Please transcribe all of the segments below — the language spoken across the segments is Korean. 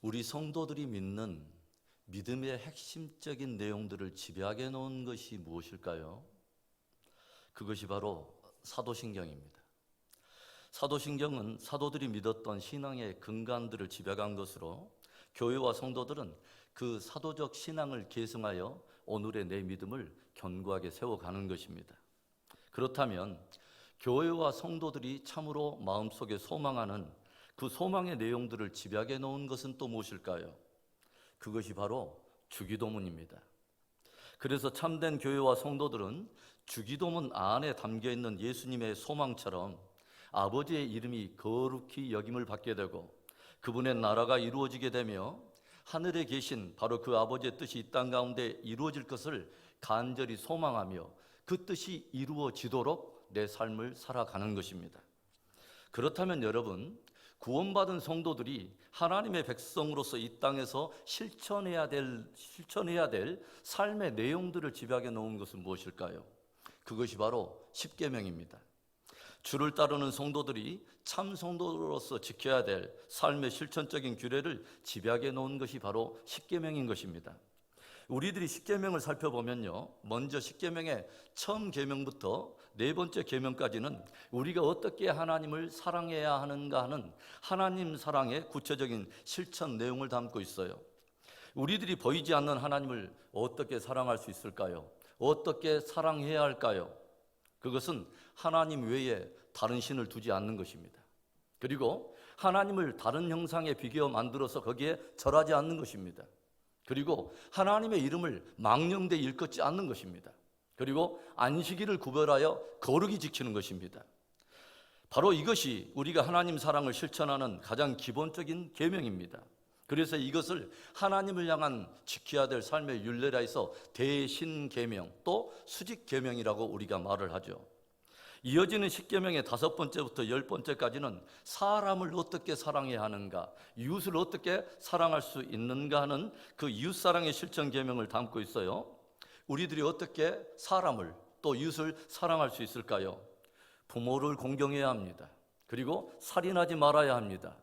우리 성도들이 믿는 믿음의 핵심적인 내용들을 집약해 놓은 것이 무엇일까요? 그것이 바로 사도신경입니다. 사도신경은 사도들이 믿었던 신앙의 근간들을 집약한 것으로 교회와 성도들은 그 사도적 신앙을 계승하여 오늘의 내 믿음을 견고하게 세워가는 것입니다. 그렇다면 교회와 성도들이 참으로 마음속에 소망하는 그 소망의 내용들을 집약해 놓은 것은 또 무엇일까요? 그것이 바로 주기도문입니다. 그래서 참된 교회와 성도들은 주기도문 안에 담겨있는 예수님의 소망처럼 아버지의 이름이 거룩히 여김을 받게 되고 그분의 나라가 이루어지게 되며 하늘에 계신 바로 그 아버지의 뜻이 이 땅 가운데 이루어질 것을 간절히 소망하며 그 뜻이 이루어지도록 내 삶을 살아가는 것입니다. 그렇다면 여러분, 구원받은 성도들이 하나님의 백성으로서 이 땅에서 실천해야 될 삶의 내용들을 집약해 놓은 것은 무엇일까요? 그것이 바로 십계명입니다. 주를 따르는 성도들이 참 성도로서 지켜야 될 삶의 실천적인 규례를 집약해 놓은 것이 바로 십계명인 것입니다. 우리들이 십계명을 살펴보면요, 먼저 십계명의 처음 계명부터 네 번째 계명까지는 우리가 어떻게 하나님을 사랑해야 하는가 하는 하나님 사랑의 구체적인 실천 내용을 담고 있어요. 우리들이 보이지 않는 하나님을 어떻게 사랑할 수 있을까요? 어떻게 사랑해야 할까요? 그것은 하나님 외에 다른 신을 두지 않는 것입니다. 그리고 하나님을 다른 형상에 비교 만들어서 거기에 절하지 않는 것입니다. 그리고 하나님의 이름을 망령되 일컫지 않는 것입니다. 그리고 안식일을 구별하여 거룩히 지키는 것입니다. 바로 이것이 우리가 하나님 사랑을 실천하는 가장 기본적인 계명입니다. 그래서 이것을 하나님을 향한 지켜야 될 삶의 율례라 해서 대신계명 또 수직계명이라고 우리가 말을 하죠. 이어지는 십계명의 5번째부터 10번째까지는 사람을 어떻게 사랑해야 하는가, 이웃을 어떻게 사랑할 수 있는가 하는 그 이웃사랑의 실천 계명을 담고 있어요. 우리들이 어떻게 사람을 또 이웃을 사랑할 수 있을까요? 부모를 공경해야 합니다. 그리고 살인하지 말아야 합니다.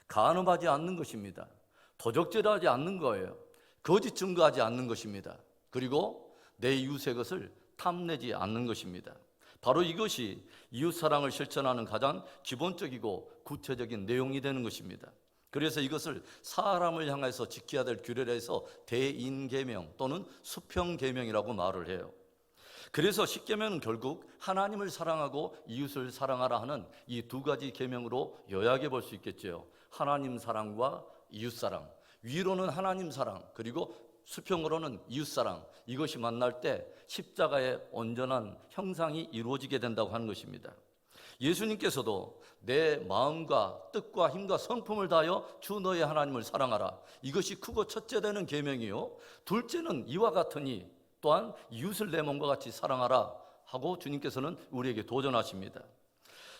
간음하지 않는 것입니다. 도적질하지 않는 거예요. 거짓 증거하지 않는 것입니다. 그리고 내 이웃의 것을 탐내지 않는 것입니다. 바로 이것이 이웃사랑을 실천하는 가장 기본적이고 구체적인 내용이 되는 것입니다. 그래서 이것을 사람을 향해서 지켜야 될 규례라 해서 대인계명 또는 수평계명이라고 말을 해요. 그래서 십계명은 결국 하나님을 사랑하고 이웃을 사랑하라 하는 이 두 가지 계명으로 요약해 볼 수 있겠죠. 하나님 사랑과 이웃 사랑, 위로는 하나님 사랑, 그리고 수평으로는 이웃 사랑, 이것이 만날 때 십자가의 온전한 형상이 이루어지게 된다고 하는 것입니다. 예수님께서도 내 마음과 뜻과 힘과 성품을 다하여 주 너의 하나님을 사랑하라, 이것이 크고 첫째 되는 계명이요, 둘째는 이와 같으니 또한 이웃을 내 몸과 같이 사랑하라 하고 주님께서는 우리에게 도전하십니다.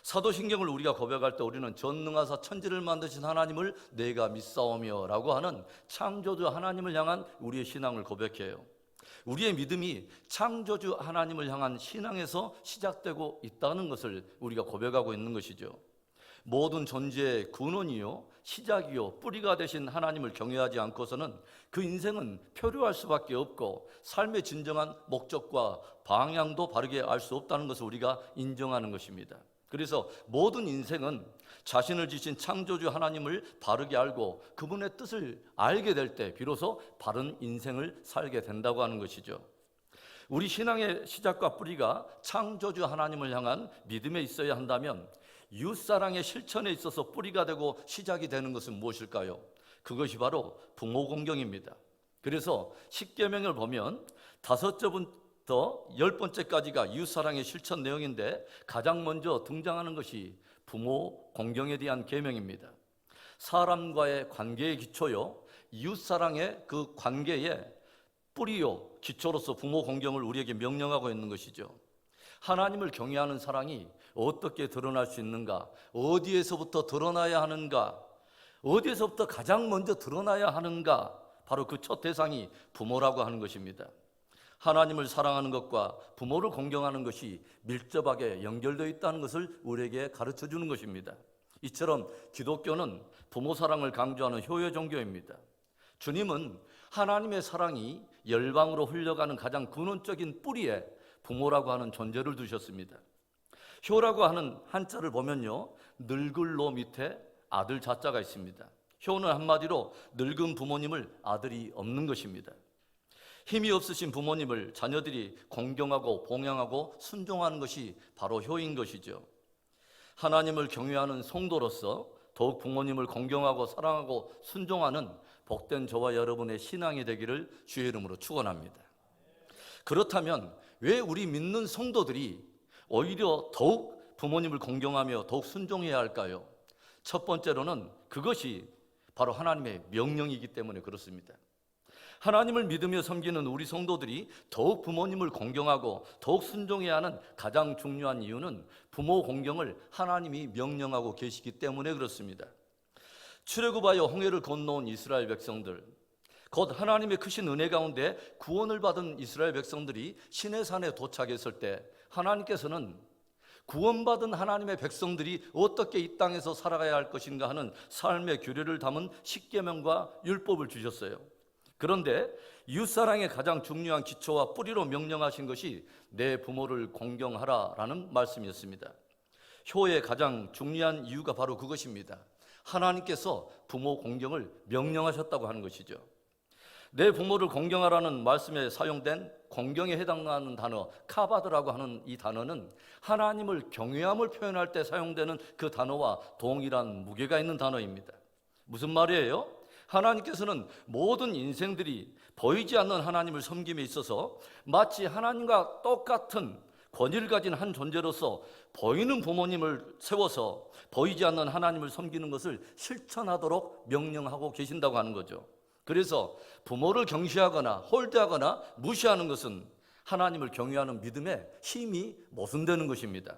사도신경을 우리가 고백할 때 우리는 전능하사 천지를 만드신 하나님을 내가 믿사오며 라고 하는 창조주 하나님을 향한 우리의 신앙을 고백해요. 우리의 믿음이 창조주 하나님을 향한 신앙에서 시작되고 있다는 것을 우리가 고백하고 있는 것이죠. 모든 존재의 근원이요, 시작이요, 뿌리가 되신 하나님을 경외하지 않고서는 그 인생은 표류할 수밖에 없고 삶의 진정한 목적과 방향도 바르게 알 수 없다는 것을 우리가 인정하는 것입니다. 그래서 모든 인생은 자신을 지신 창조주 하나님을 바르게 알고 그분의 뜻을 알게 될 때 비로소 바른 인생을 살게 된다고 하는 것이죠. 우리 신앙의 시작과 뿌리가 창조주 하나님을 향한 믿음에 있어야 한다면 이웃사랑의 실천에 있어서 뿌리가 되고 시작이 되는 것은 무엇일까요? 그것이 바로 부모 공경입니다. 그래서 십계명을 보면 5절부터 10번째까지가 이웃사랑의 실천 내용인데 가장 먼저 등장하는 것이 부모 공경에 대한 계명입니다. 사람과의 관계의 기초요, 이웃사랑의 그 관계의 뿌리요, 기초로서 부모 공경을 우리에게 명령하고 있는 것이죠. 하나님을 경외하는 사랑이 어떻게 드러날 수 있는가, 어디에서부터 드러나야 하는가, 어디에서부터 가장 먼저 드러나야 하는가, 바로 그 첫 대상이 부모라고 하는 것입니다. 하나님을 사랑하는 것과 부모를 공경하는 것이 밀접하게 연결되어 있다는 것을 우리에게 가르쳐 주는 것입니다. 이처럼 기독교는 부모 사랑을 강조하는 효의 종교입니다. 주님은 하나님의 사랑이 열방으로 흘러가는 가장 근원적인 뿌리에 부모라고 하는 존재를 두셨습니다. 효라고 하는 한자를 보면요, 늙을 로 밑에 아들 자자가 있습니다. 효는 한마디로 늙은 부모님을 아들이 없는 것입니다. 힘이 없으신 부모님을 자녀들이 공경하고 봉양하고 순종하는 것이 바로 효인 것이죠. 하나님을 경외하는 성도로서 더욱 부모님을 공경하고 사랑하고 순종하는 복된 저와 여러분의 신앙이 되기를 주의 이름으로 축원합니다. 그렇다면 왜 우리 믿는 성도들이 오히려 더욱 부모님을 공경하며 더욱 순종해야 할까요? 첫 번째로는 그것이 바로 하나님의 명령이기 때문에 그렇습니다. 하나님을 믿으며 섬기는 우리 성도들이 더욱 부모님을 공경하고 더욱 순종해야 하는 가장 중요한 이유는 부모 공경을 하나님이 명령하고 계시기 때문에 그렇습니다. 출애굽하여 홍해를 건너온 이스라엘 백성들, 곧 하나님의 크신 은혜 가운데 구원을 받은 이스라엘 백성들이 시내산에 도착했을 때 하나님께서는 구원받은 하나님의 백성들이 어떻게 이 땅에서 살아가야 할 것인가 하는 삶의 규례를 담은 십계명과 율법을 주셨어요. 그런데 이웃사랑의 가장 중요한 기초와 뿌리로 명령하신 것이 내 부모를 공경하라라는 말씀이었습니다. 효의 가장 중요한 이유가 바로 그것입니다. 하나님께서 부모 공경을 명령하셨다고 하는 것이죠. 내 부모를 공경하라는 말씀에 사용된 공경에 해당하는 단어 카바드라고 하는 이 단어는 하나님을 경외함을 표현할 때 사용되는 그 단어와 동일한 무게가 있는 단어입니다. 무슨 말이에요? 하나님께서는 모든 인생들이 보이지 않는 하나님을 섬김에 있어서 마치 하나님과 똑같은 권위를 가진 한 존재로서 보이는 부모님을 세워서 보이지 않는 하나님을 섬기는 것을 실천하도록 명령하고 계신다고 하는 거죠. 그래서 부모를 경시하거나 홀대하거나 무시하는 것은 하나님을 경외하는 믿음에 힘이 모순되는 것입니다.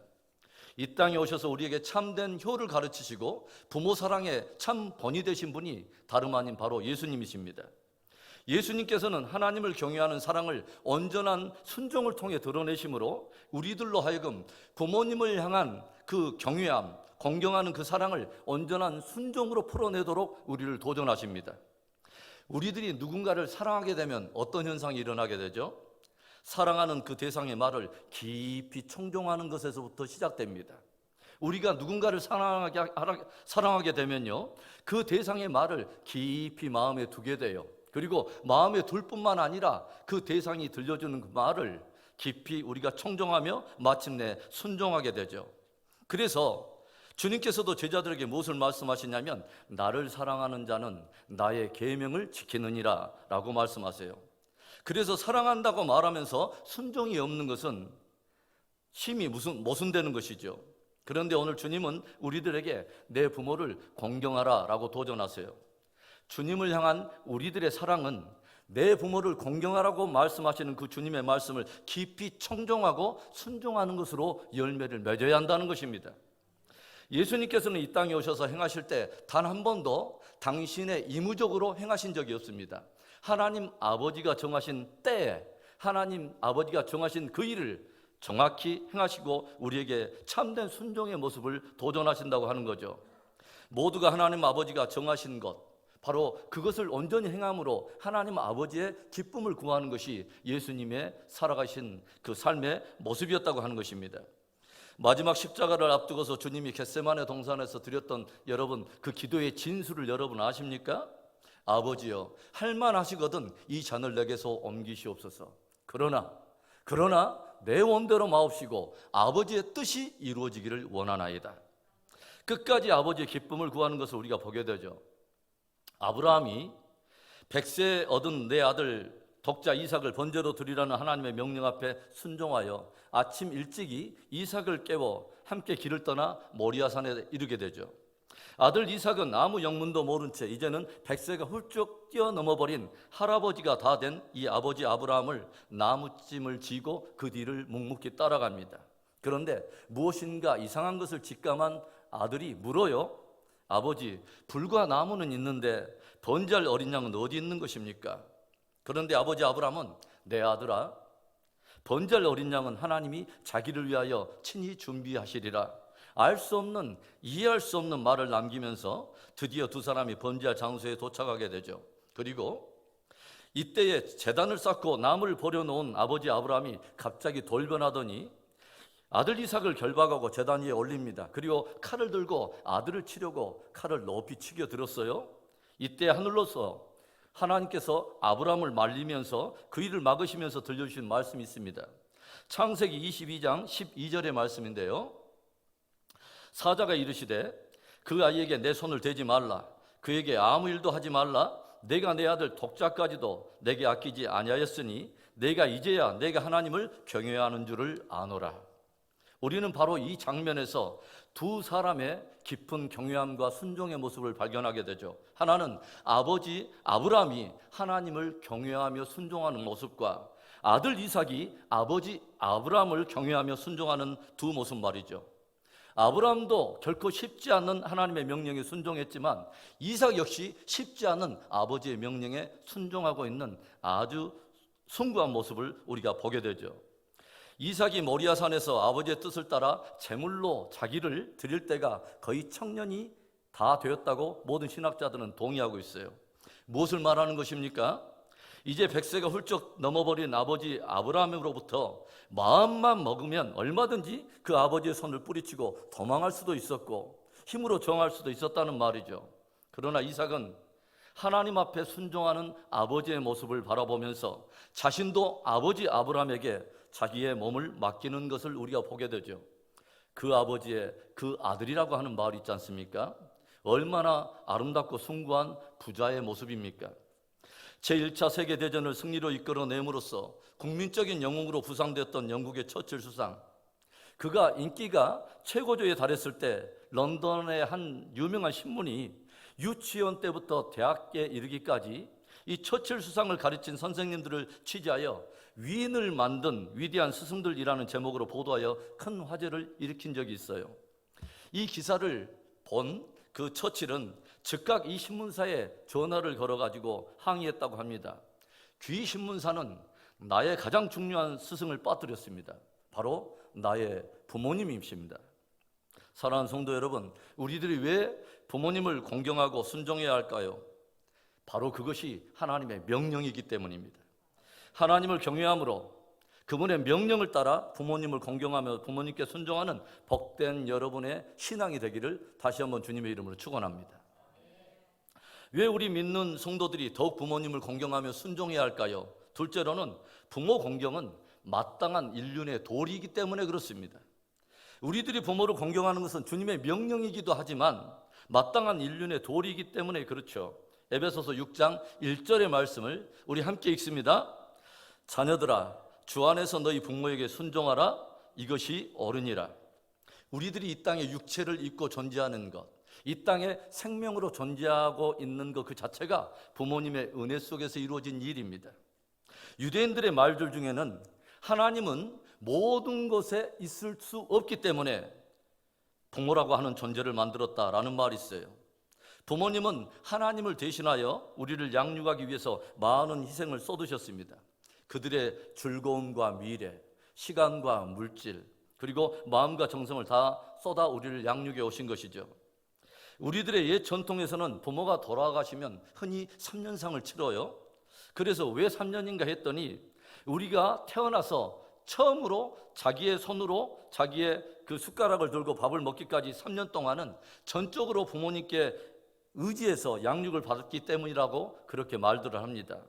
이 땅에 오셔서 우리에게 참된 효를 가르치시고 부모 사랑의 참 본이 되신 분이 다름 아닌 바로 예수님이십니다. 예수님께서는 하나님을 경외하는 사랑을 온전한 순종을 통해 드러내심으로 우리들로 하여금 부모님을 향한 그 경외함, 공경하는 그 사랑을 온전한 순종으로 풀어내도록 우리를 도전하십니다. 우리들이 누군가를 사랑하게 되면 어떤 현상이 일어나게 되죠? 사랑하는 그 대상의 말을 깊이 청종하는 것에서부터 시작됩니다. 우리가 누군가를 사랑하게 되면요, 그 대상의 말을 깊이 마음에 두게 돼요. 그리고 마음에 둘 뿐만 아니라 그 대상이 들려주는 그 말을 깊이 우리가 청종하며 마침내 순종하게 되죠. 그래서 주님께서도 제자들에게 무엇을 말씀하시냐면 나를 사랑하는 자는 나의 계명을 지키느니라 라고 말씀하세요. 그래서 사랑한다고 말하면서 순종이 없는 것은 힘이 모순되는 것이죠. 그런데 오늘 주님은 우리들에게 내 부모를 공경하라 라고 도전하세요. 주님을 향한 우리들의 사랑은 내 부모를 공경하라고 말씀하시는 그 주님의 말씀을 깊이 청종하고 순종하는 것으로 열매를 맺어야 한다는 것입니다. 예수님께서는 이 땅에 오셔서 행하실 때 단 한 번도 당신의 의무적으로 행하신 적이 없습니다. 하나님 아버지가 정하신 때에 하나님 아버지가 정하신 그 일을 정확히 행하시고 우리에게 참된 순종의 모습을 도전하신다고 하는 거죠. 모두가 하나님 아버지가 정하신 것, 바로 그것을 온전히 행함으로 하나님 아버지의 기쁨을 구하는 것이 예수님의 살아가신 그 삶의 모습이었다고 하는 것입니다. 마지막 십자가를 앞두고서 주님이 겟세마네 동산에서 드렸던 여러분 그 기도의 진수를 여러분 아십니까? 아버지여 할만하시거든 이 잔을 내게서 옮기시옵소서. 그러나 내 원대로 마옵시고 아버지의 뜻이 이루어지기를 원하나이다. 끝까지 아버지의 기쁨을 구하는 것을 우리가 보게 되죠. 아브라함이 100세 얻은 내 아들 독자 이삭을 번제로 드리라는 하나님의 명령 앞에 순종하여 아침 일찍이 이삭을 깨워 함께 길을 떠나 모리아산에 이르게 되죠. 아들 이삭은 아무 영문도 모른 채 이제는 100세가 훌쩍 뛰어넘어버린 할아버지가 다 된 이 아버지 아브라함을 나무찜을 지고 그 뒤를 묵묵히 따라갑니다. 그런데 무엇인가 이상한 것을 직감한 아들이 물어요. 아버지, 불과 나무는 있는데 번제할 어린 양은 어디 있는 것입니까? 그런데 아버지 아브라함은 내 아들아, 번제할 어린 양은 하나님이 자기를 위하여 친히 준비하시리라. 알 수 없는, 이해할 수 없는 말을 남기면서 드디어 두 사람이 번제할 장소에 도착하게 되죠. 그리고 이때에 제단을 쌓고 나무를 버려놓은 아버지 아브라함이 갑자기 돌변하더니 아들 이삭을 결박하고 제단 위에 올립니다. 그리고 칼을 들고 아들을 치려고 칼을 높이 치겨 들었어요. 이때 하늘로서 하나님께서 아브라함을 말리면서 그 일을 막으시면서 들려주신 말씀이 있습니다. 창세기 22장 12절의 말씀인데요. 사자가 이르시되 그 아이에게 내 손을 대지 말라. 그에게 아무 일도 하지 말라. 내가 내 아들 독자까지도 내게 아끼지 아니하였으니 내가 이제야 내가 하나님을 경외해야 하는 줄을 아노라. 우리는 바로 이 장면에서 두 사람의 깊은 경외함과 순종의 모습을 발견하게 되죠. 하나는 아버지 아브라함이 하나님을 경외하며 순종하는 모습과 아들 이삭이 아버지 아브라함을 경외하며 순종하는 두 모습 말이죠. 아브라함도 결코 쉽지 않은 하나님의 명령에 순종했지만 이삭 역시 쉽지 않은 아버지의 명령에 순종하고 있는 아주 숭고한 모습을 우리가 보게 되죠. 이삭이 모리아산에서 아버지의 뜻을 따라 제물로 자기를 드릴 때가 거의 청년이 다 되었다고 모든 신학자들은 동의하고 있어요. 무엇을 말하는 것입니까? 이제 100세가 훌쩍 넘어버린 아버지 아브라함으로부터 마음만 먹으면 얼마든지 그 아버지의 손을 뿌리치고 도망할 수도 있었고 힘으로 정할 수도 있었다는 말이죠. 그러나 이삭은 하나님 앞에 순종하는 아버지의 모습을 바라보면서 자신도 아버지 아브라함에게 자기의 몸을 맡기는 것을 우리가 보게 되죠. 그 아버지의 그 아들이라고 하는 말이 있지 않습니까? 얼마나 아름답고 숭고한 부자의 모습입니까? 제1차 세계대전을 승리로 이끌어냄으로써 국민적인 영웅으로 부상되었던 영국의 처칠 수상, 그가 인기가 최고조에 달했을 때 런던의 한 유명한 신문이 유치원 때부터 대학에 이르기까지 이 처칠 수상을 가르친 선생님들을 취재하여 위인을 만든 위대한 스승들이라는 제목으로 보도하여 큰 화제를 일으킨 적이 있어요. 이 기사를 본 그 처칠은 즉각 이 신문사에 전화를 걸어가지고 항의했다고 합니다. 귀 신문사는 나의 가장 중요한 스승을 빠뜨렸습니다. 바로 나의 부모님이십니다. 사랑하는 성도 여러분, 우리들이 왜 부모님을 공경하고 순종해야 할까요? 바로 그것이 하나님의 명령이기 때문입니다. 하나님을 경외함으로 그분의 명령을 따라 부모님을 공경하며 부모님께 순종하는 복된 여러분의 신앙이 되기를 다시 한번 주님의 이름으로 축원합니다. 왜 우리 믿는 성도들이 더욱 부모님을 공경하며 순종해야 할까요? 둘째로는 부모 공경은 마땅한 인륜의 도리이기 때문에 그렇습니다. 우리들이 부모를 공경하는 것은 주님의 명령이기도 하지만 마땅한 인륜의 도리이기 때문에 그렇죠. 에베소서 6장 1절의 말씀을 우리 함께 읽습니다. 자녀들아 주 안에서 너희 부모에게 순종하라. 이것이 옳으니라. 우리들이 이 땅에 육체를 입고 존재하는 것, 이 땅에 생명으로 존재하고 있는 것 그 자체가 부모님의 은혜 속에서 이루어진 일입니다. 유대인들의 말들 중에는 하나님은 모든 것에 있을 수 없기 때문에 부모라고 하는 존재를 만들었다라는 말이 있어요. 부모님은 하나님을 대신하여 우리를 양육하기 위해서 많은 희생을 쏟으셨습니다. 그들의 즐거움과 미래, 시간과 물질, 그리고 마음과 정성을 다 쏟아 우리를 양육해 오신 것이죠. 우리들의 옛 전통에서는 부모가 돌아가시면 흔히 3년상을 치러요. 그래서 왜 3년인가 했더니 우리가 태어나서 처음으로 자기의 손으로 자기의 그 숟가락을 들고 밥을 먹기까지 3년 동안은 전적으로 부모님께 의지해서 양육을 받았기 때문이라고 그렇게 말들을 합니다.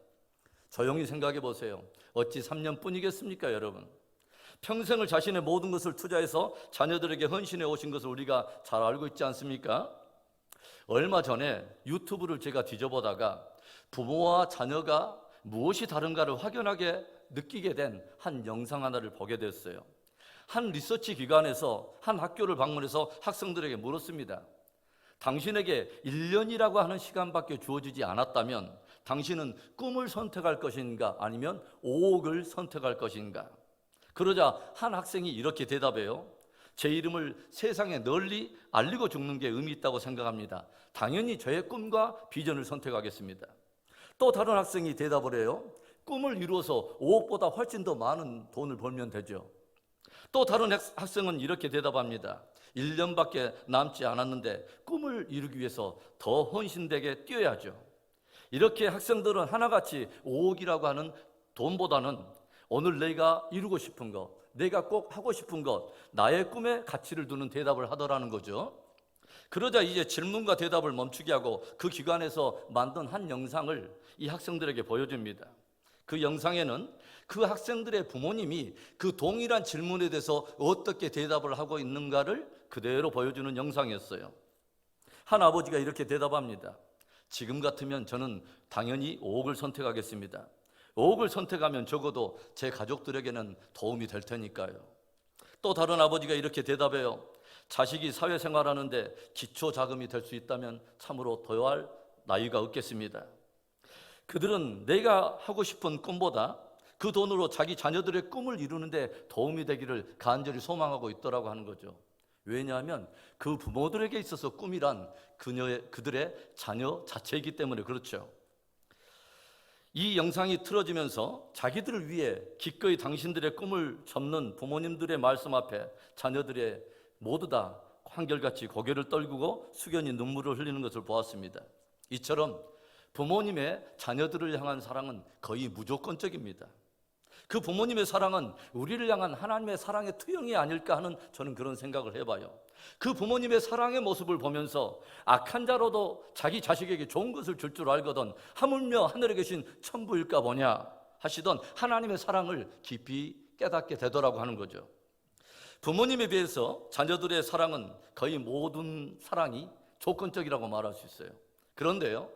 조용히 생각해 보세요. 어찌 3년뿐이겠습니까, 여러분? 평생을 자신의 모든 것을 투자해서 자녀들에게 헌신해 오신 것을 우리가 잘 알고 있지 않습니까? 얼마 전에 유튜브를 제가 뒤져보다가 부모와 자녀가 무엇이 다른가를 확연하게 느끼게 된 한 영상 하나를 보게 됐어요. 한 리서치 기관에서 한 학교를 방문해서 학생들에게 물었습니다. 당신에게 1년이라고 하는 시간밖에 주어지지 않았다면 당신은 꿈을 선택할 것인가 아니면 5억을 선택할 것인가? 그러자 한 학생이 이렇게 대답해요. 제 이름을 세상에 널리 알리고 죽는 게 의미 있다고 생각합니다. 당연히 저의 꿈과 비전을 선택하겠습니다. 또 다른 학생이 대답을 해요. 꿈을 이루어서 5억보다 훨씬 더 많은 돈을 벌면 되죠. 또 다른 학생은 이렇게 대답합니다. 1년밖에 남지 않았는데 꿈을 이루기 위해서 더 헌신되게 뛰어야죠. 이렇게 학생들은 하나같이 5억이라고 하는 돈보다는 오늘 내가 이루고 싶은 것, 내가 꼭 하고 싶은 것, 나의 꿈에 가치를 두는 대답을 하더라는 거죠. 그러자 이제 질문과 대답을 멈추게 하고 그 기관에서 만든 한 영상을 이 학생들에게 보여줍니다. 그 영상에는 그 학생들의 부모님이 그 동일한 질문에 대해서 어떻게 대답을 하고 있는가를 그대로 보여주는 영상이었어요. 한 아버지가 이렇게 대답합니다. 지금 같으면 저는 당연히 5억을 선택하겠습니다. 5억을 선택하면 적어도 제 가족들에게는 도움이 될 테니까요. 또 다른 아버지가 이렇게 대답해요. 자식이 사회생활하는데 기초 자금이 될 수 있다면 참으로 더할 나위가 없겠습니다. 그들은 내가 하고 싶은 꿈보다 그 돈으로 자기 자녀들의 꿈을 이루는데 도움이 되기를 간절히 소망하고 있더라고 하는 거죠. 왜냐하면 그 부모들에게 있어서 꿈이란 그들의 자녀 자체이기 때문에 그렇죠. 이 영상이 틀어지면서 자기들을 위해 기꺼이 당신들의 꿈을 접는 부모님들의 말씀 앞에 자녀들의 모두 다 한결같이 고개를 떨구고 숙연히 눈물을 흘리는 것을 보았습니다. 이처럼 부모님의 자녀들을 향한 사랑은 거의 무조건적입니다. 그 부모님의 사랑은 우리를 향한 하나님의 사랑의 투영이 아닐까 하는 저는 그런 생각을 해봐요. 그 부모님의 사랑의 모습을 보면서 악한 자로도 자기 자식에게 좋은 것을 줄 줄 알거든 하물며 하늘에 계신 천부일까 보냐 하시던 하나님의 사랑을 깊이 깨닫게 되더라고 하는 거죠. 부모님에 비해서 자녀들의 사랑은 거의 모든 사랑이 조건적이라고 말할 수 있어요. 그런데요,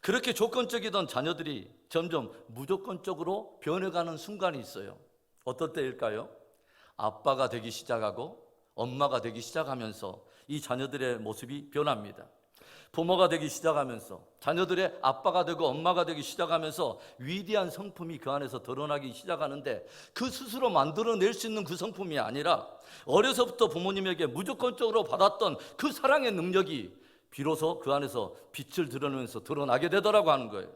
그렇게 조건적이던 자녀들이 점점 무조건적으로 변해가는 순간이 있어요. 어떨 때일까요? 아빠가 되기 시작하고 엄마가 되기 시작하면서 이 자녀들의 모습이 변합니다. 부모가 되기 시작하면서 자녀들의 아빠가 되고 엄마가 되기 시작하면서 위대한 성품이 그 안에서 드러나기 시작하는데 그 스스로 만들어낼 수 있는 그 성품이 아니라 어려서부터 부모님에게 무조건적으로 받았던 그 사랑의 능력이 비로소 그 안에서 빛을 드러내면서 드러나게 되더라고 하는 거예요.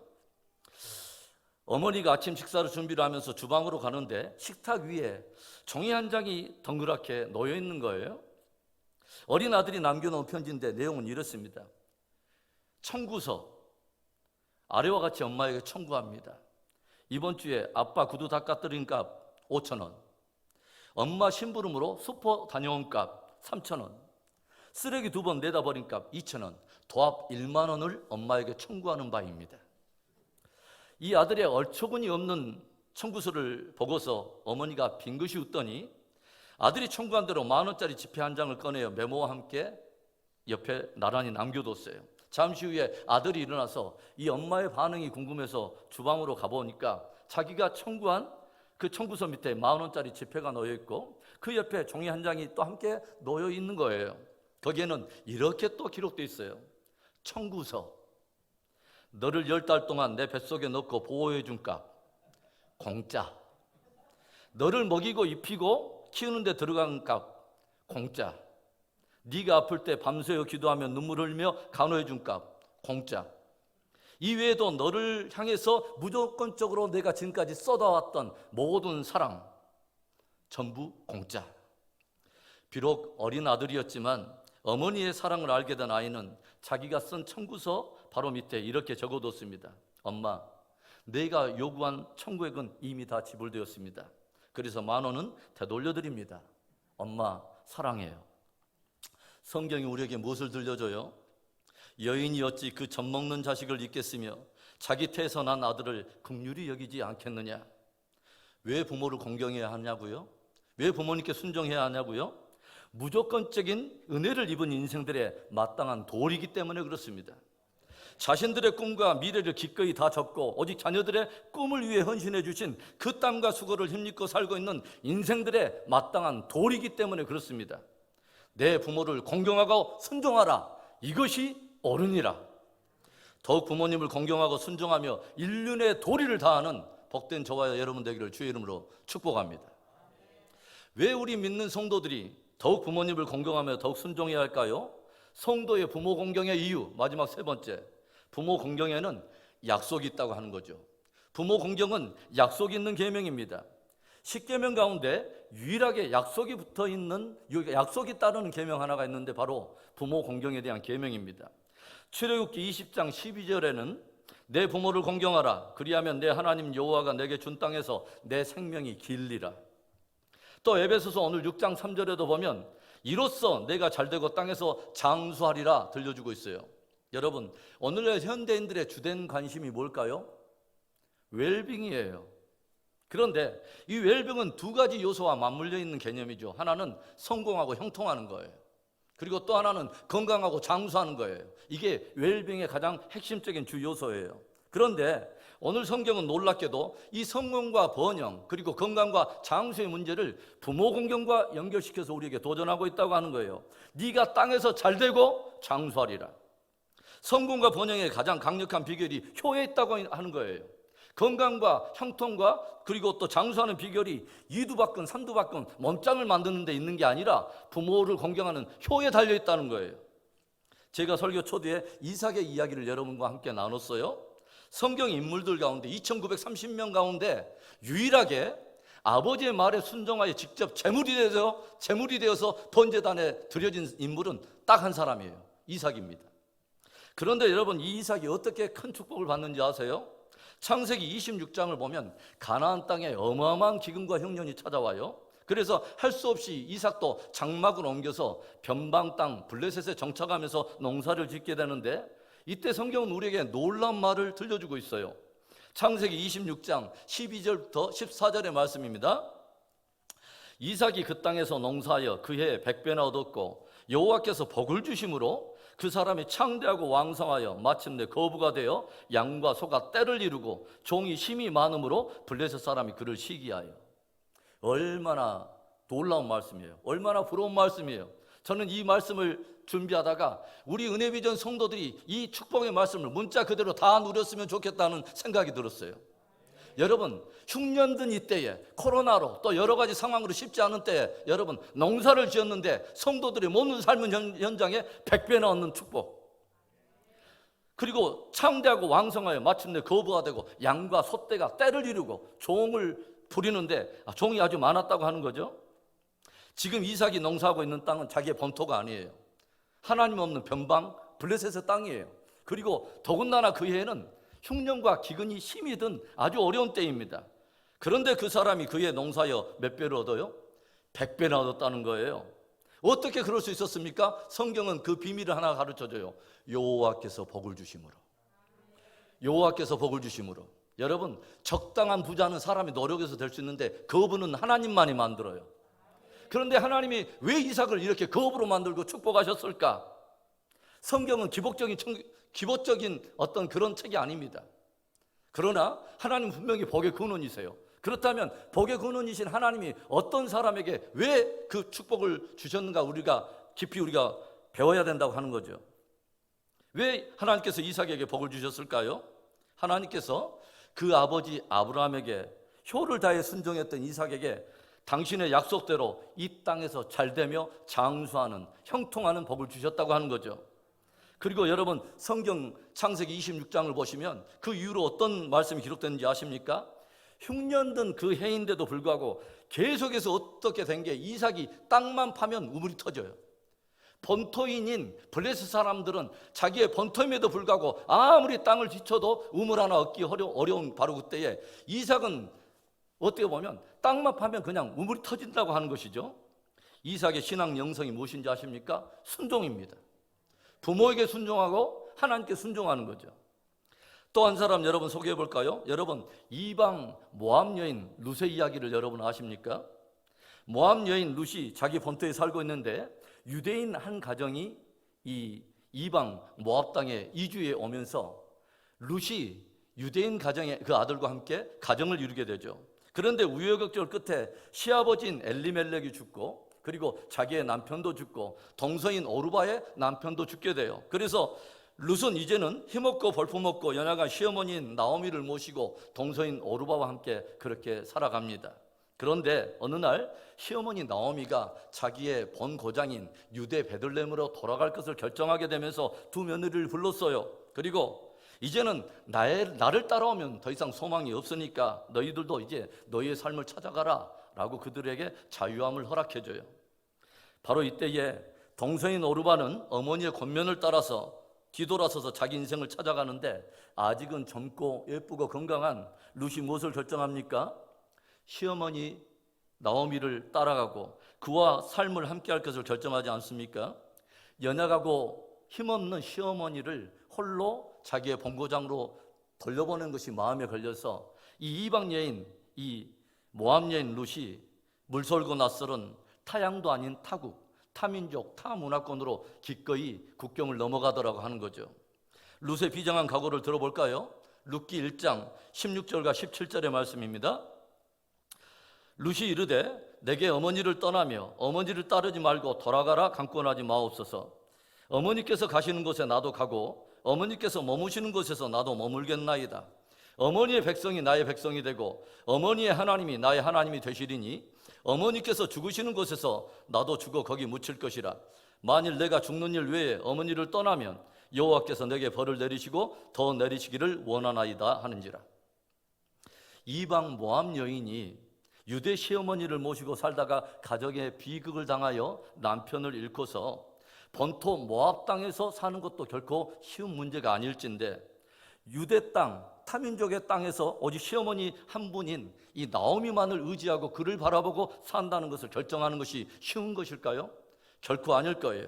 어머니가 아침 식사를 준비를 하면서 주방으로 가는데 식탁 위에 종이 한 장이 덩그랗게 놓여 있는 거예요. 어린 아들이 남겨놓은 편지인데 내용은 이렇습니다. 청구서, 아래와 같이 엄마에게 청구합니다. 이번 주에 아빠 구두 닦아드린 값 5,000원, 엄마 심부름으로 슈퍼 다녀온 값 3,000원, 쓰레기 2번 내다 버린 값 2,000원, 도합 1만 원을 엄마에게 청구하는 바입니다. 이 아들의 얼처구니 없는 청구서를 보고서 어머니가 빙긋이 웃더니 아들이 청구한 대로 10,000원짜리 지폐 한 장을 꺼내어 메모와 함께 옆에 나란히 남겨뒀어요. 잠시 후에 아들이 일어나서 이 엄마의 반응이 궁금해서 주방으로 가보니까 자기가 청구한 그 청구서 밑에 10,000원짜리 지폐가 놓여 있고 그 옆에 종이 한 장이 또 함께 놓여 있는 거예요. 거기에는 이렇게 또 기록되어 있어요. 청구서, 너를 10달 동안 내 뱃속에 넣고 보호해 준 값 공짜, 너를 먹이고 입히고 키우는 데 들어간 값 공짜, 네가 아플 때 밤새워 기도하며 눈물 흘리며 간호해 준 값 공짜, 이외에도 너를 향해서 무조건적으로 내가 지금까지 쏟아왔던 모든 사랑 전부 공짜. 비록 어린 아들이었지만 어머니의 사랑을 알게 된 아이는 자기가 쓴 청구서 바로 밑에 이렇게 적어뒀습니다. 엄마, 내가 요구한 청구액은 이미 다 지불되었습니다. 그래서 10,000원은 되돌려드립니다. 엄마 사랑해요. 성경이 우리에게 무엇을 들려줘요? 여인이 어찌 그 젖먹는 자식을 잊겠으며 자기 태에서 난 아들을 긍휼히 여기지 않겠느냐? 왜 부모를 공경해야 하냐고요? 왜 부모님께 순종해야 하냐고요? 무조건적인 은혜를 입은 인생들의 마땅한 도리이기 때문에 그렇습니다. 자신들의 꿈과 미래를 기꺼이 다 접고 오직 자녀들의 꿈을 위해 헌신해 주신 그 땀과 수고를 힘입고 살고 있는 인생들의 마땅한 도리이기 때문에 그렇습니다. 내 부모를 공경하고 순종하라. 이것이 옳으니라. 더욱 부모님을 공경하고 순종하며 인륜의 도리를 다하는 복된 저와 여러분 되기를 주의 이름으로 축복합니다. 왜 우리 믿는 성도들이 더욱 부모님을 공경하며 더욱 순종해야 할까요? 성도의 부모 공경의 이유, 마지막 3번째, 부모 공경에는 약속이 있다고 하는 거죠. 부모 공경은 약속이 있는 계명입니다. 십계명 가운데 유일하게 약속이 붙어 있는, 약속이 따르는 계명 하나가 있는데 바로 부모 공경에 대한 계명입니다. 출애굽기 20장 12절에는 내 부모를 공경하라. 그리하면 내 하나님 여호와가 내게 준 땅에서 내 생명이 길리라. 또 에베소서 오늘 6장 3절에도 보면 이로써 내가 잘되고 땅에서 장수하리라 들려주고 있어요. 여러분, 오늘날 현대인들의 주된 관심이 뭘까요? 웰빙이에요. 그런데 이 웰빙은 두 가지 요소와 맞물려 있는 개념이죠. 하나는 성공하고 형통하는 거예요. 그리고 또 하나는 건강하고 장수하는 거예요. 이게 웰빙의 가장 핵심적인 주 요소예요. 그런데 오늘 성경은 놀랍게도 이 성공과 번영 그리고 건강과 장수의 문제를 부모 공경과 연결시켜서 우리에게 도전하고 있다고 하는 거예요. 네가 땅에서 잘되고 장수하리라. 성공과 번영의 가장 강력한 비결이 효에 있다고 하는 거예요. 건강과 형통과 그리고 또 장수하는 비결이 이두박근 삼두박근 몸짱을 만드는 데 있는 게 아니라 부모를 공경하는 효에 달려 있다는 거예요. 제가 설교 초두에 이삭의 이야기를 여러분과 함께 나눴어요. 성경 인물들 가운데 2930명 가운데 유일하게 아버지의 말에 순종하여 직접 제물이 되어서 번제단에 드려진 인물은 딱 한 사람이에요. 이삭입니다. 그런데 여러분, 이 이삭이 어떻게 큰 축복을 받는지 아세요? 창세기 26장을 보면 가나안 땅에 어마어마한 기근과 흉년이 찾아와요. 그래서 할 수 없이 이삭도 장막을 옮겨서 변방 땅 블레셋에 정착하면서 농사를 짓게 되는데 이때 성경은 우리에게 놀라운 말을 들려주고 있어요. 창세기 26장 12절부터 14절의 말씀입니다. 이삭이 그 땅에서 농사하여 그 해에 100배나 얻었고 여호와께서 복을 주심으로 그 사람이 창대하고 왕성하여 마침내 거부가 되어 양과 소가 떼를 이루고 종이 힘이 많음으로 블레셋 사람이 그를 시기하여. 얼마나 놀라운 말씀이에요. 얼마나 부러운 말씀이에요. 저는 이 말씀을 준비하다가 우리 은혜비전 성도들이 이 축복의 말씀을 문자 그대로 다 누렸으면 좋겠다는 생각이 들었어요. 여러분, 흉년든 이때에 코로나로 또 여러 가지 상황으로 쉽지 않은 때에 여러분 농사를 지었는데 성도들이 모든 삶은 현장에 100배나 얻는 축복, 그리고 창대하고 왕성하여 마침내 거부가 되고 양과 소떼가 떼를 이루고 종을 부리는데 종이 아주 많았다고 하는 거죠. 지금 이삭이 농사하고 있는 땅은 자기의 본토가 아니에요. 하나님 없는 변방 블레셋의 땅이에요. 그리고 더군다나 그 해에는 흉년과 기근이 심히 든 아주 어려운 때입니다. 그런데 그 사람이 그의 농사여 몇 배를 얻어요? 100배나 얻었다는 거예요. 어떻게 그럴 수 있었습니까? 성경은 그 비밀을 하나 가르쳐줘요. 여호와께서 복을 주심으로. 여호와께서 복을 주심으로. 여러분, 적당한 부자는 사람이 노력해서 될 수 있는데 거부는 하나님만이 만들어요. 그런데 하나님이 왜 이삭을 이렇게 거부로 만들고 축복하셨을까? 성경은 기본적인 어떤 그런 책이 아닙니다. 그러나 하나님 분명히 복의 근원이세요. 그렇다면 복의 근원이신 하나님이 어떤 사람에게 왜 그 축복을 주셨는가 깊이 우리가 배워야 된다고 하는 거죠. 왜 하나님께서 이삭에게 복을 주셨을까요? 하나님께서 그 아버지 아브라함에게 효를 다해 순종했던 이삭에게 당신의 약속대로 이 땅에서 잘되며 장수하는 형통하는 복을 주셨다고 하는 거죠. 그리고 여러분, 성경 창세기 26장을 보시면 그 이후로 어떤 말씀이 기록됐는지 아십니까? 흉년든 그 해인데도 불구하고 계속해서 어떻게 된 게 이삭이 땅만 파면 우물이 터져요. 본토인인 블레셋 사람들은 자기의 본토임에도 불구하고 아무리 땅을 뒤쳐도 우물 하나 얻기 어려운 바로 그때에 이삭은 어떻게 보면 땅만 파면 그냥 우물이 터진다고 하는 것이죠. 이삭의 신앙 영성이 무엇인지 아십니까? 순종입니다. 부모에게 순종하고 하나님께 순종하는 거죠. 또 한 사람 여러분 소개해 볼까요? 여러분, 이방 모압 여인 룻의 이야기를 여러분 아십니까? 모압 여인 룻이 자기 본토에 살고 있는데 유대인 한 가정이 이 이방 모압 땅에 이주해 오면서 룻이 유대인 가정의 그 아들과 함께 가정을 이루게 되죠. 그런데 우여곡절 끝에 시아버지인 엘리멜렉이 죽고 그리고 자기의 남편도 죽고 동서인 오르바의 남편도 죽게 돼요. 그래서 룻은 이제는 힘없고 볼품없고 연약한 시어머니인 나오미를 모시고 동서인 오르바와 함께 그렇게 살아갑니다. 그런데 어느 날 시어머니 나오미가 자기의 본 고장인 유대 베들레헴으로 돌아갈 것을 결정하게 되면서 두 며느리를 불렀어요. 그리고 이제는 나를 따라오면 더 이상 소망이 없으니까 너희들도 이제 너희의 삶을 찾아가라 라고 그들에게 자유함을 허락해줘요. 바로 이때에 동생인 오르반은 어머니의 권면을 따라서 뒤돌아서서 자기 인생을 찾아가는데, 아직은 젊고 예쁘고 건강한 룻이 무엇을 결정합니까? 시어머니 나오미를 따라가고 그와 삶을 함께할 것을 결정하지 않습니까? 연약하고 힘없는 시어머니를 홀로 자기의 본고장으로 돌려보낸 것이 마음에 걸려서 이 이방 여인, 이 모압 여인 룻이 물솔고 낯설은 타양도 아닌 타국, 타민족, 타문화권으로 기꺼이 국경을 넘어가더라고 하는 거죠. 룻의 비장한 각오를 들어볼까요? 룻기 1장 16절과 17절의 말씀입니다. 룻이 이르되 내게 어머니를 떠나며 어머니를 따르지 말고 돌아가라 강권하지 마옵소서. 어머니께서 가시는 곳에 나도 가고 어머니께서 머무시는 곳에서 나도 머물겠나이다. 어머니의 백성이 나의 백성이 되고 어머니의 하나님이 나의 하나님이 되시리니 어머니께서 죽으시는 곳에서 나도 죽어 거기 묻힐 것이라. 만일 내가 죽는 일 외에 어머니를 떠나면 여호와께서 내게 벌을 내리시고 더 내리시기를 원하나이다 하는지라. 이방 모압 여인이 유대 시어머니를 모시고 살다가 가정의 비극을 당하여 남편을 잃고서 본토 모압 땅에서 사는 것도 결코 쉬운 문제가 아닐진데, 유대 땅, 타민족의 땅에서 오직 시어머니 한 분인 이 나오미만을 의지하고 그를 바라보고 산다는 것을 결정하는 것이 쉬운 것일까요? 결코 아닐 거예요.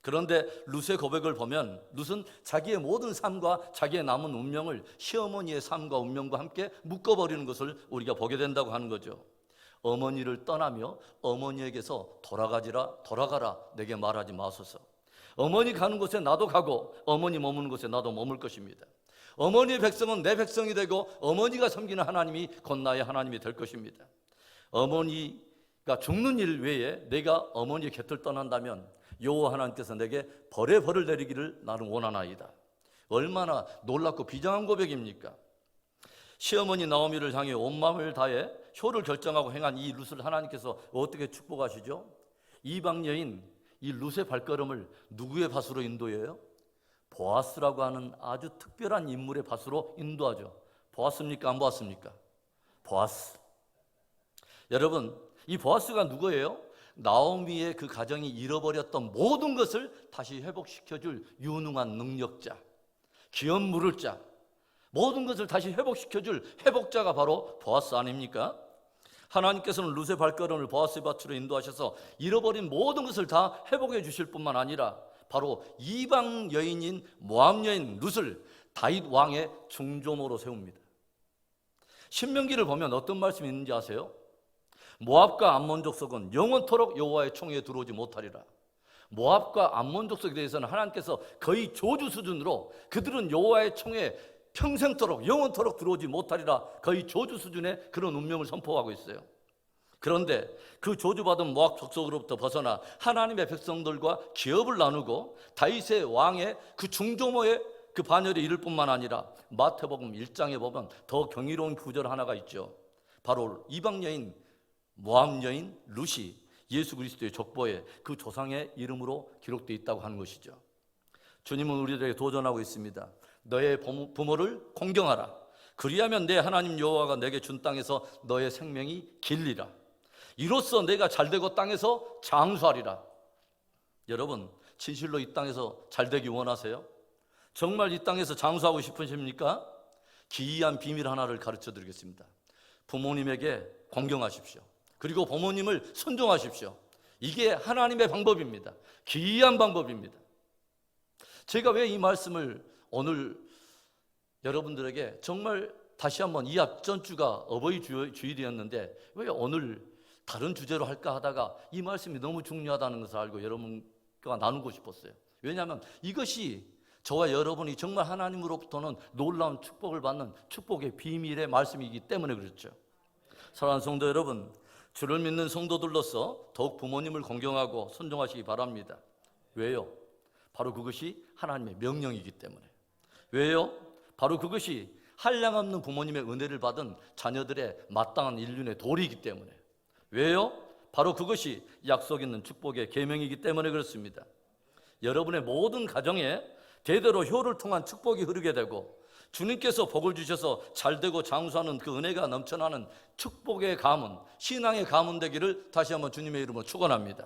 그런데 룻의 고백을 보면 룻은 자기의 모든 삶과 자기의 남은 운명을 시어머니의 삶과 운명과 함께 묶어버리는 것을 우리가 보게 된다고 하는 거죠. 어머니를 떠나며 어머니에게서 돌아가라 내게 말하지 마소서. 어머니 가는 곳에 나도 가고 어머니 머무는 곳에 나도 머물 것입니다. 어머니의 백성은 내 백성이 되고 어머니가 섬기는 하나님이 곧 나의 하나님이 될 것입니다. 어머니가 죽는 일 외에 내가 어머니의 곁을 떠난다면 여호와 하나님께서 내게 벌을 내리기를 나는 원하나이다. 얼마나 놀랍고 비장한 고백입니까? 시어머니 나오미를 향해 온 마음을 다해 효를 결정하고 행한 이 룻을 하나님께서 어떻게 축복하시죠? 이방 여인 이 룻의 발걸음을 누구의 밭으로 인도해요? 보아스라고 하는 아주 특별한 인물의 밭으로 인도하죠. 보았습니까? 안 보았습니까? 보아스. 여러분, 이 보아스가 누구예요? 나오미의 그 가정이 잃어버렸던 모든 것을 다시 회복시켜줄 유능한 능력자, 기업 물을 자, 모든 것을 다시 회복시켜줄 회복자가 바로 보아스 아닙니까? 하나님께서는 룻의 발걸음을 보아스의 밭으로 인도하셔서 잃어버린 모든 것을 다 회복해 주실 뿐만 아니라 바로 이방 여인인 모압 여인 룻을 다윗 왕의 중조모로 세웁니다. 신명기를 보면 어떤 말씀이 있는지 아세요? 모압과 암몬 족속은 영원토록 여호와의 총회에 들어오지 못하리라. 모압과 암몬 족속에 대해서는 하나님께서 거의 저주 수준으로 그들은 여호와의 총회에 평생토록 영원토록 들어오지 못하리라, 거의 저주 수준의 그런 운명을 선포하고 있어요. 그런데 그 저주받은 모압 족속으로부터 벗어나 하나님의 백성들과 기업을 나누고 다윗의 왕의 그 중조모의 그 반열에 이를 뿐만 아니라 마태복음 1장에 보면 더 경이로운 구절 하나가 있죠. 바로 이방 여인 모압 여인 룻이 예수 그리스도의 족보에 그 조상의 이름으로 기록되어 있다고 하는 것이죠. 주님은 우리들에게 도전하고 있습니다. 너의 부모를 공경하라. 그리하면 내 하나님 여호와가 내게 준 땅에서 너의 생명이 길리라. 이로써 내가 잘되고 땅에서 장수하리라. 여러분, 진실로 이 땅에서 잘되기 원하세요? 정말 이 땅에서 장수하고 싶으십니까? 기이한 비밀 하나를 가르쳐 드리겠습니다. 부모님에게 공경하십시오. 그리고 부모님을 순종하십시오. 이게 하나님의 방법입니다. 기이한 방법입니다. 제가 왜 이 말씀을 오늘 여러분들에게 정말 다시 한번 이 앞전 주가 어버이 주일이었는데 왜 오늘 다른 주제로 할까 하다가 이 말씀이 너무 중요하다는 것을 알고 여러분과 나누고 싶었어요. 왜냐하면 이것이 저와 여러분이 정말 하나님으로부터는 놀라운 축복을 받는 축복의 비밀의 말씀이기 때문에 그렇죠. 사랑하는 성도 여러분, 주를 믿는 성도들로서 더욱 부모님을 공경하고 순종하시기 바랍니다. 왜요? 바로 그것이 하나님의 명령이기 때문에. 왜요? 바로 그것이 한량없는 부모님의 은혜를 받은 자녀들의 마땅한 인륜의 도리이기 때문에. 왜요? 바로 그것이 약속 있는 축복의 계명이기 때문에 그렇습니다. 여러분의 모든 가정에 대대로 효를 통한 축복이 흐르게 되고 주님께서 복을 주셔서 잘되고 장수하는 그 은혜가 넘쳐나는 축복의 가문, 신앙의 가문 되기를 다시 한번 주님의 이름으로 축원합니다.